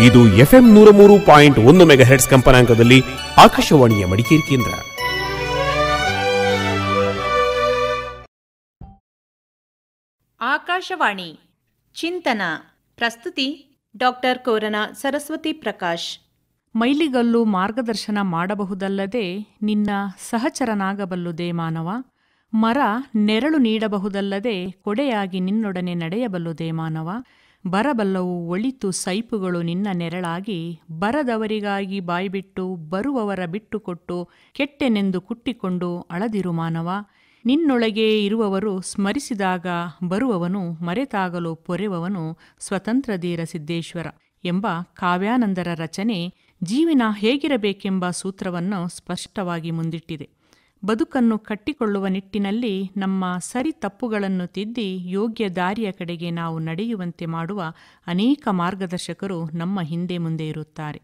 ಇದು FM 103.1 ಮೆಗಾಹೆರ್ಟ್ಸ್ ಕಂಪನಾಂಕದಲ್ಲಿ ಆಕಾಶವಾಣಿಯ ಮಡಿಕೇರಿ ಕೇಂದ್ರ. ಆಕಾಶವಾಣಿ ಚಿಂತನ. ಪ್ರಸ್ತುತಿ ಡಾಕ್ಟರ್ ಕೋರನ ಸರಸ್ವತಿ ಪ್ರಕಾಶ್. ಮೈಲಿಗಲ್ಲು ಮಾರ್ಗದರ್ಶನ ಮಾಡಬಹುದಲ್ಲದೆ ನಿನ್ನ ಸಹಚರನಾಗಬಲ್ಲುದೇ ಮಾನವ. ಮರ ನೆರಳು ನೀಡಬಹುದಲ್ಲದೆ ಕೊಡೆಯಾಗಿ ನಿನ್ನೊಡನೆ ನಡೆಯಬಲ್ಲುದೇ ಮಾನವ. ಬರಬಲ್ಲವು ಒಳಿತು ಸೈಪುಗಳು ನಿನ್ನ ನೆರಳಾಗಿ, ಬರದವರಿಗಾಗಿ ಬಾಯ್ಬಿಟ್ಟು ಬರುವವರ ಬಿಟ್ಟುಕೊಟ್ಟು ಕೆಟ್ಟೆನೆಂದು ಕುಟ್ಟಿಕೊಂಡು ಅಳದಿರು ಮಾನವ. ನಿನ್ನೊಳಗೆ ಇರುವವರು ಸ್ಮರಿಸಿದಾಗ ಬರುವವನು, ಮರೆತಾಗಲು ಪೊರೆವವನು ಸ್ವತಂತ್ರ ಧೀರ ಸಿದ್ದೇಶ್ವರ ಎಂಬ ಕಾವ್ಯಾನಂದರ ರಚನೆ ಜೀವನ ಹೇಗಿರಬೇಕೆಂಬ ಸೂತ್ರವನ್ನು ಸ್ಪಷ್ಟವಾಗಿ ಮುಂದಿಟ್ಟಿದೆ. ಬದುಕನ್ನು ಕಟ್ಟಿಕೊಳ್ಳುವ ನಿಟ್ಟಿನಲ್ಲಿ ನಮ್ಮ ಸರಿ ತಪ್ಪುಗಳನ್ನು ತಿದ್ದಿ ಯೋಗ್ಯ ದಾರಿಯ ಕಡೆಗೆ ನಾವು ನಡೆಯುವಂತೆ ಮಾಡುವ ಅನೇಕ ಮಾರ್ಗದರ್ಶಕರು ನಮ್ಮ ಹಿಂದೆ ಮುಂದೆ ಇರುತ್ತಾರೆ.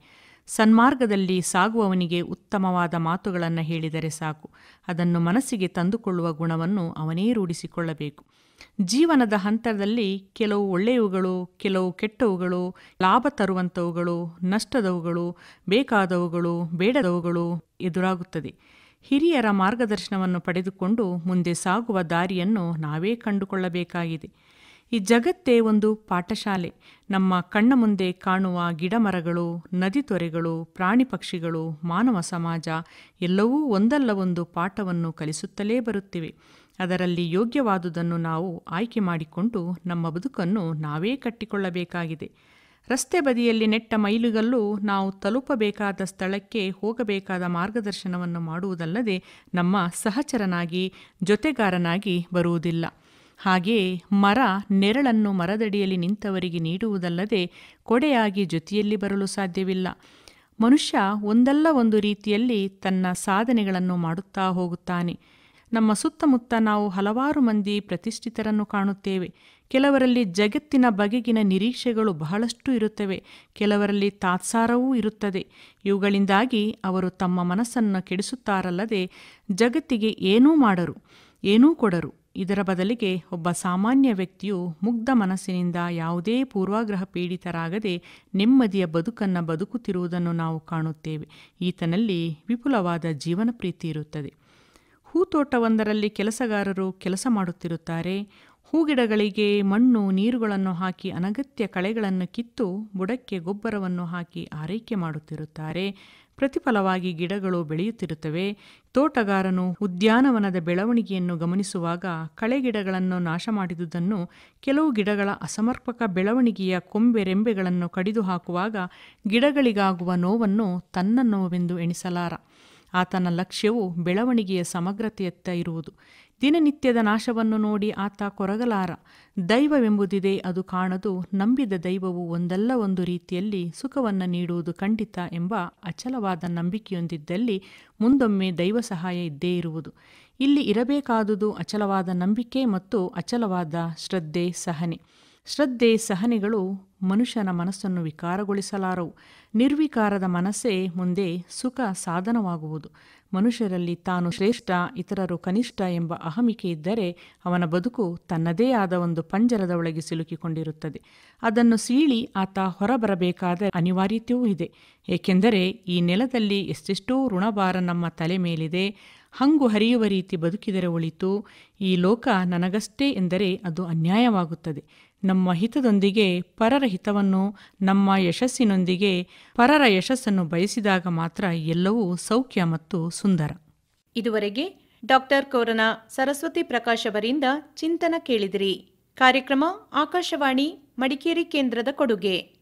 ಸನ್ಮಾರ್ಗದಲ್ಲಿ ಸಾಗುವವನಿಗೆ ಉತ್ತಮವಾದ ಮಾತುಗಳನ್ನು ಹೇಳಿದರೆ ಸಾಕು, ಅದನ್ನು ಮನಸ್ಸಿಗೆ ತಂದುಕೊಳ್ಳುವ ಗುಣವನ್ನು ಅವನೇ ರೂಢಿಸಿಕೊಳ್ಳಬೇಕು. ಜೀವನದ ಹಂತದಲ್ಲಿ ಕೆಲವು ಒಳ್ಳೆಯವುಗಳು, ಕೆಲವು ಕೆಟ್ಟವುಗಳು, ಲಾಭ ತರುವಂಥವುಗಳು, ನಷ್ಟದವುಗಳು, ಬೇಕಾದವುಗಳು, ಬೇಡದವುಗಳು ಎದುರಾಗುತ್ತದೆ. ಹಿರಿಯರ ಮಾರ್ಗದರ್ಶನವನ್ನು ಪಡೆದುಕೊಂಡು ಮುಂದೆ ಸಾಗುವ ದಾರಿಯನ್ನು ನಾವೇ ಕಂಡುಕೊಳ್ಳಬೇಕಾಗಿದೆ. ಈ ಜಗತ್ತೇ ಒಂದು ಪಾಠಶಾಲೆ. ನಮ್ಮ ಕಣ್ಣ ಮುಂದೆ ಕಾಣುವ ಗಿಡಮರಗಳು, ನದಿ ತೊರೆಗಳು, ಪ್ರಾಣಿ ಪಕ್ಷಿಗಳು, ಮಾನವ ಸಮಾಜ ಎಲ್ಲವೂ ಒಂದಲ್ಲ ಒಂದು ಪಾಠವನ್ನು ಕಲಿಸುತ್ತಲೇ ಬರುತ್ತಿವೆ. ಅದರಲ್ಲಿ ಯೋಗ್ಯವಾದುದನ್ನು ನಾವು ಆಯ್ಕೆ ಮಾಡಿಕೊಂಡು ನಮ್ಮ ಬದುಕನ್ನು ನಾವೇ ಕಟ್ಟಿಕೊಳ್ಳಬೇಕಾಗಿದೆ. ರಸ್ತೆ ಬದಿಯಲ್ಲಿ ನೆಟ್ಟ ಮೈಲಿಗಲ್ಲು ನಾವು ತಲುಪಬೇಕಾದ ಸ್ಥಳಕ್ಕೆ ಹೋಗಬೇಕಾದ ಮಾರ್ಗದರ್ಶನವನ್ನು ಮಾಡುವುದಲ್ಲದೆ ನಮ್ಮ ಸಹಚರನಾಗಿ ಜೊತೆಗಾರನಾಗಿ ಬರುವುದಿಲ್ಲ. ಹಾಗೆಯೇ ಮರ ನೆರಳನ್ನು ಮರದಡಿಯಲ್ಲಿ ನಿಂತವರಿಗೆ ನೀಡುವುದಲ್ಲದೆ ಕೊಡೆಯಾಗಿ ಜೊತೆಯಲ್ಲಿ ಬರಲು ಸಾಧ್ಯವಿಲ್ಲ. ಮನುಷ್ಯ ಒಂದಲ್ಲ ಒಂದು ರೀತಿಯಲ್ಲಿ ತನ್ನ ಸಾಧನೆಗಳನ್ನು ಮಾಡುತ್ತಾ ಹೋಗುತ್ತಾನೆ. ನಮ್ಮ ಸುತ್ತಮುತ್ತ ನಾವು ಹಲವಾರು ಮಂದಿ ಪ್ರತಿಷ್ಠಿತರನ್ನು ಕಾಣುತ್ತೇವೆ. ಕೆಲವರಲ್ಲಿ ಜಗತ್ತಿನ ಬಗೆಗಿನ ನಿರೀಕ್ಷೆಗಳು ಬಹಳಷ್ಟು ಇರುತ್ತವೆ, ಕೆಲವರಲ್ಲಿ ತಾತ್ಸಾರವೂ ಇರುತ್ತದೆ. ಇವುಗಳಿಂದಾಗಿ ಅವರು ತಮ್ಮ ಮನಸ್ಸನ್ನು ಕೆಡಿಸುತ್ತಾರಲ್ಲದೆ ಜಗತ್ತಿಗೆ ಏನೂ ಮಾಡರು, ಏನೂ ಕೊಡರು. ಇದರ ಬದಲಿಗೆ ಒಬ್ಬ ಸಾಮಾನ್ಯ ವ್ಯಕ್ತಿಯು ಮುಗ್ಧ ಮನಸ್ಸಿನಿಂದ ಯಾವುದೇ ಪೂರ್ವಾಗ್ರಹ ಪೀಡಿತರಾಗದೆ ನೆಮ್ಮದಿಯ ಬದುಕನ್ನು ಬದುಕುತ್ತಿರುವುದನ್ನು ನಾವು ಕಾಣುತ್ತೇವೆ. ಈತನಲ್ಲಿ ವಿಪುಲವಾದ ಜೀವನ ಪ್ರೀತಿ ಇರುತ್ತದೆ. ಹೂತೋಟವೊಂದರಲ್ಲಿ ಕೆಲಸಗಾರರು ಕೆಲಸ ಮಾಡುತ್ತಿರುತ್ತಾರೆ. ಹೂಗಿಡಗಳಿಗೆ ಮಣ್ಣು ನೀರುಗಳನ್ನು ಹಾಕಿ ಅನಗತ್ಯ ಕಳೆಗಳನ್ನು ಕಿತ್ತು ಬುಡಕ್ಕೆ ಗೊಬ್ಬರವನ್ನು ಹಾಕಿ ಆರೈಕೆ ಮಾಡುತ್ತಿರುತ್ತಾರೆ. ಪ್ರತಿಫಲವಾಗಿ ಗಿಡಗಳು ಬೆಳೆಯುತ್ತಿರುತ್ತವೆ. ತೋಟಗಾರನು ಉದ್ಯಾನವನದ ಬೆಳವಣಿಗೆಯನ್ನು ಗಮನಿಸುವಾಗ ಕಳೆಗಿಡಗಳನ್ನು ನಾಶ ಮಾಡಿದುದನ್ನು, ಕೆಲವು ಗಿಡಗಳ ಅಸಮರ್ಪಕ ಬೆಳವಣಿಗೆಯ ಕೊಂಬೆರೆಂಬೆಗಳನ್ನು ಕಡಿದು ಹಾಕುವಾಗ ಗಿಡಗಳಿಗಾಗುವ ನೋವನ್ನು ತನ್ನ ನೋವೆಂದು ಎಣಿಸಲಾರ. ಆತನ ಲಕ್ಷ್ಯವು ಬೆಳವಣಿಗೆಯ ಸಮಗ್ರತೆಯತ್ತ ಇರುವುದು. ದಿನನಿತ್ಯದ ನಾಶವನ್ನು ನೋಡಿ ಆತ ಕೊರಗಲಾರ. ದೈವವೆಂಬುದಿದೆ, ಅದು ಕಾಣದು. ನಂಬಿದ ದೈವವು ಒಂದಲ್ಲ ಒಂದು ರೀತಿಯಲ್ಲಿ ಸುಖವನ್ನು ನೀಡುವುದು ಖಂಡಿತ ಎಂಬ ಅಚಲವಾದ ನಂಬಿಕೆಯೊಂದಿದ್ದಲ್ಲಿ ಮುಂದೊಮ್ಮೆ ದೈವ ಸಹಾಯ ಇದ್ದೇ ಇರುವುದು. ಇಲ್ಲಿ ಇರಬೇಕಾದುದು ಅಚಲವಾದ ನಂಬಿಕೆ ಮತ್ತು ಅಚಲವಾದ ಶ್ರದ್ಧೆ, ಸಹನೆ. ಶ್ರದ್ಧೆ, ಸಹನೆಗಳು ಮನುಷ್ಯನ ಮನಸ್ಸನ್ನು ವಿಕಾರಗೊಳಿಸಲಾರವು. ನಿರ್ವಿಕಾರದ ಮನಸ್ಸೇ ಮುಂದೆ ಸುಖ ಸಾಧನವಾಗುವುದು. ಮನುಷ್ಯರಲ್ಲಿ ತಾನು ಶ್ರೇಷ್ಠ, ಇತರರು ಕನಿಷ್ಠ ಎಂಬ ಅಹಮಿಕೆ ಇದ್ದರೆ ಅವನ ಬದುಕು ತನ್ನದೇ ಆದ ಒಂದು ಪಂಜರದ ಒಳಗೆ ಸಿಲುಕಿಕೊಂಡಿರುತ್ತದೆ. ಅದನ್ನು ಸೀಳಿ ಆತ ಹೊರಬರಬೇಕಾದ ಅನಿವಾರ್ಯತೆಯೂ ಇದೆ. ಏಕೆಂದರೆ ಈ ನೆಲದಲ್ಲಿ ಎಷ್ಟೆಷ್ಟೋ ಋಣಭಾರ ನಮ್ಮ ತಲೆ ಮೇಲಿದೆ. ಹಂಗು ಹರಿಯುವ ರೀತಿ ಬದುಕಿದರೆ ಒಳಿತು. ಈ ಲೋಕ ನನಗಷ್ಟೇ ಎಂದರೆ ಅದು ಅನ್ಯಾಯವಾಗುತ್ತದೆ. ನಮ್ಮ ಹಿತದೊಂದಿಗೆ ಪರರ ಹಿತವನ್ನು, ನಮ್ಮ ಯಶಸ್ಸಿನೊಂದಿಗೆ ಪರರ ಯಶಸ್ಸನ್ನು ಬಯಸಿದಾಗ ಮಾತ್ರ ಎಲ್ಲವೂ ಸೌಖ್ಯ ಮತ್ತು ಸುಂದರ. ಇದುವರೆಗೆ ಡಾಕ್ಟರ್ ಕೋರನ ಸರಸ್ವತಿ ಪ್ರಕಾಶ್ ಅವರಿಂದ ಚಿಂತನ ಕೇಳಿದಿರಿ. ಕಾರ್ಯಕ್ರಮ ಆಕಾಶವಾಣಿ ಮಡಿಕೇರಿ ಕೇಂದ್ರದ ಕೊಡುಗೆ.